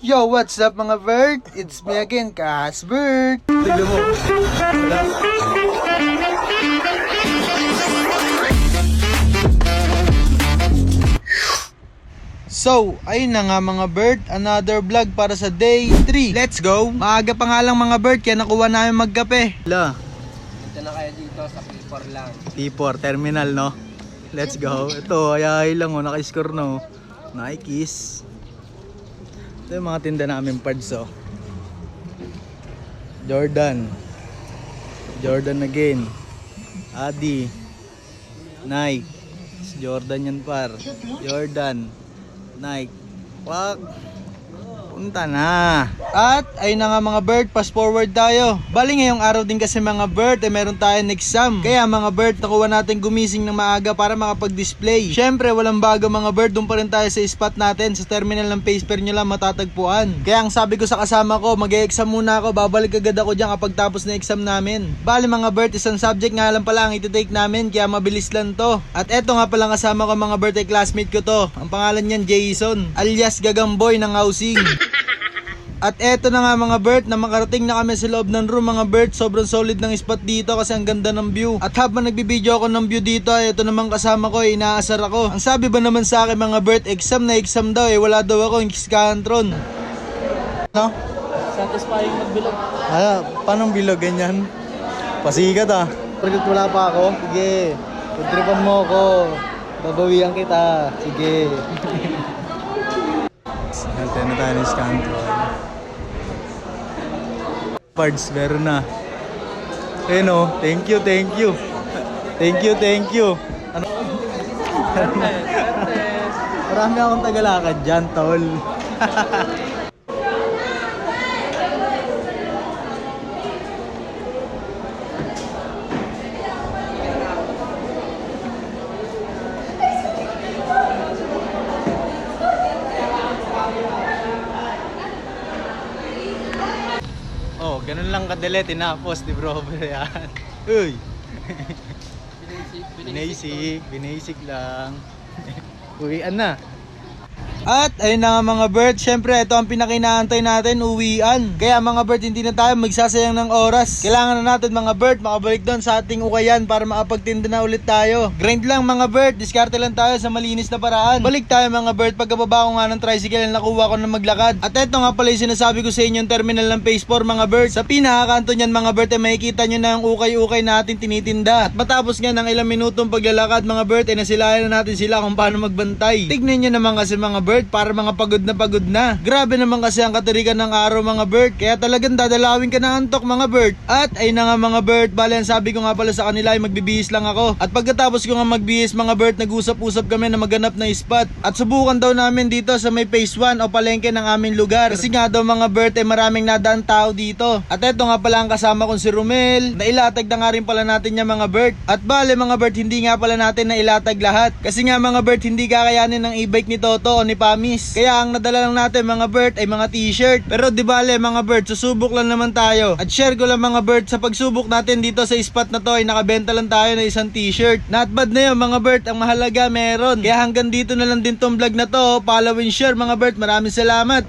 Yo, what's up mga Bert? It's me again, Casbert. Tignan mo. Wala. So, ayun na nga mga Bert, another vlog para sa day 3. Let's go! Maaga pa nga lang mga Bert, kaya nakuha namin magkape. Hala. Dito na kayo dito sa P4 lang. P4 terminal, no? Let's go. Ito, ayahay lang, oh, naka-score, no? Nikes. Ito yung mga tinda namin parts, oh. Jordan. Jordan again. Adi. Nike. Jordan yan par. Jordan. Nike. Wag. Punta na. At ayun na nga mga Bert, fast forward tayo. Bali ngayong araw din kasi mga Bert, meron tayong exam. Kaya mga Bert, nakuha natin gumising ng maaga para makapag-display. Syempre walang bago mga Bert, doon pa rin tayo sa spot natin. Sa terminal ng paper nyo lang matatagpuan. Kaya ang sabi ko sa kasama ko, mag-e-exam muna ako, babalik agad ako dyan kapag tapos na exam namin. Bali mga Bert, isang subject nga lang pala ang iti-take namin, kaya mabilis lang to. At eto nga palang kasama ko mga Bert, ay classmate ko to. Ang pangalan niyan Jason, alias Gagamboy ng housing. At eto na nga mga Bert, na makarating na kami sa loob ng room mga Bert. Sobrang solid ng spot dito kasi ang ganda ng view. At habang nagbibideo ako ng view dito, eto naman kasama ko, inaasar ako. Ang sabi ba naman sa akin mga Bert, exam na exam daw, wala daw ako yung kiskantron. No? Satisfying magbilog. Paano bilog ganyan? Pasikat Pagkat wala pa ako, sige. Pagtripan mo ako, babawian kita. Sige. Natin na tayo ng scantron. Parts, meron na. Ayun o, thank you, thank you. Thank you, thank you. Ano? Marami akong tagalakad dyan, tol. Oh, ganun lang kadali, tinapos, di bro, yan. Uy! Binasic lang. Uwian na. At ayun na nga mga Bert, syempre ito ang pinakinaantay natin, uwian. Kaya mga Bert, hindi na tayo magsasayang ng oras. Kailangan na natin mga Bert makabalik doon sa ating ukayan para makapagtinda na ulit tayo. Grind lang mga Bert, diskarte lang tayo sa malinis na paraan. Balik tayo mga Bert, pagkababa ko nga ng tricycle na nakuha ko na maglakad. At ito nga pala yung sinasabi ko sa inyo, yung terminal ng Phase 4 mga Bert. Sa pinakakanto niyan mga Bert, ay makikita nyo na ang ukay-ukay natin tinitinda. At matapos nga ng ilang minutong paglalakad mga Bert, ay nasilayan na natin sila kung paano magbantay. Tignan nyo naman kasi mga Bert, para mga pagod na. Grabe naman kasi ang katirikan ng araw mga Bert, kaya talagang dadalawin ka na antok mga Bert. At ay na nga mga Bert, bali ang sabi ko nga pala sa kanila ay magbibihis lang ako. At pagkatapos ko nga magbihis mga Bert, nag-usap-usap kami na maghanap na spot. At subukan daw namin dito sa may Phase 1 o palengke ng aming lugar. Kasi nga daw mga Bert ay maraming nadaan tao dito. At eto nga pala ang kasama kong si Romel, na ilatag na nga rin pala natin niya mga Bert. At bali mga Bert, hindi nga pala natin na ilatag lahat. Kasi nga mga Bert, hindi kakayanin ng e-bike ni Toto o ni Pamis. Kaya ang nadala lang natin mga Bert ay mga t-shirt. Pero di bale mga Bert, susubok lang naman tayo. At share ko lang mga Bert, sa pagsubok natin dito sa spot na to ay nakabenta lang tayo ng isang t-shirt. Not bad na yun mga Bert, ang mahalaga meron. Kaya hanggang dito na lang din tong vlog na to. Follow and share mga Bert, maraming salamat.